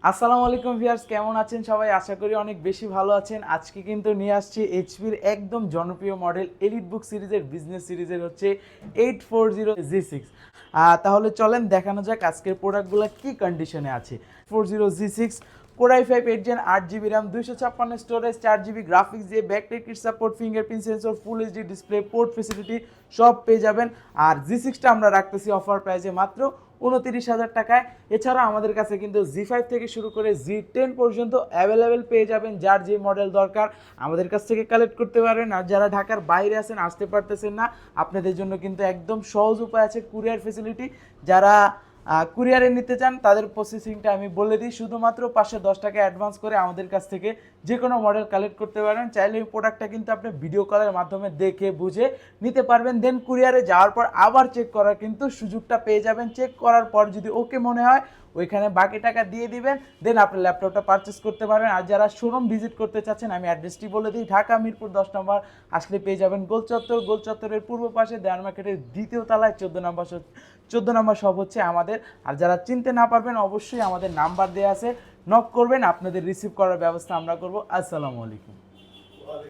আসসালামু আলাইকুম ভিউয়ার্স, কেমন আছেন সবাই? আশা করি অনেক বেশি ভালো আছেন। আজকে কিন্তু নিয়ে আসছি এইচপির একদম জনপ্রিয় মডেল এলিট বুক সিরিজের বিজনেস সিরিজের হচ্ছে 840G6। তাহলে চলেন দেখানো যাক আজকের প্রোডাক্টগুলো কি কন্ডিশনে আছে। 40G6 core i 5 8 gen 8 GB RAM 256 storage 4 GB graphics দিয়ে backlight kit support fingerprint sensor full HD display port facility সব পেয়ে যাবেন। আর জি6টা আমরা রাখতেছি অফার প্রাইসে মাত্র 29,000 টাকায়। এছাড়া আমাদের কাছে কিন্তু জি5 থেকে শুরু করে জি10 পর্যন্ত অ্যাভেলেবেল পেয়ে যাবেন। যার যে মডেল দরকার আমাদের কাছ থেকে কালেক্ট করতে পারবেন। আর যারা ঢাকার বাইরে আছেন, আসতে পারতেছেন না, আপনাদের জন্য কিন্তু একদম সহজ উপায় আছে, কুরিয়ার ফেসিলিটি। যারা কুরিয়ারে নিতে চান তাদের প্রসেসিংটা আমি বলে দিই। শুধুমাত্র 510 টাকা অ্যাডভান্স করে আমাদের কাছ থেকে যে কোনো মডেল কালেক্ট করতে পারবেন। চাইলে এই প্রোডাক্টটা কিন্তু আপনি ভিডিও কলের মাধ্যমে দেখে বুঝে নিতে পারবেন। দেন কুরিয়ারে যাওয়ার পর আবার চেক করার কিন্তু সুযোগটা পেয়ে যাবেন। চেক করার পর যদি ওকে মনে হয় ওইখানে বাকি টাকা দিয়ে দিবেন, দেন আপনার ল্যাপটপটা পারচেস করতে পারবেন। আর যারা শোরুম ভিজিট করতে চাচ্ছেন আমি অ্যাড্রেসটি বলে দিই। ঢাকা মিরপুর 10 নম্বর আসলে পেয়ে যাবেন গোল চত্বর। গোল চত্বরের পূর্ব পাশে দেয়ার মার্কেটের দ্বিতীয় তলায় 14 নম্বর শপ হচ্ছে আমাদের। আর যারা চিনতে না পারবেন অবশ্যই আমাদের নাম্বার দেওয়া আছে, নক করবেন, আপনাদের রিসিভ করার ব্যবস্থা আমরা করব। আসসালামু আলাইকুম।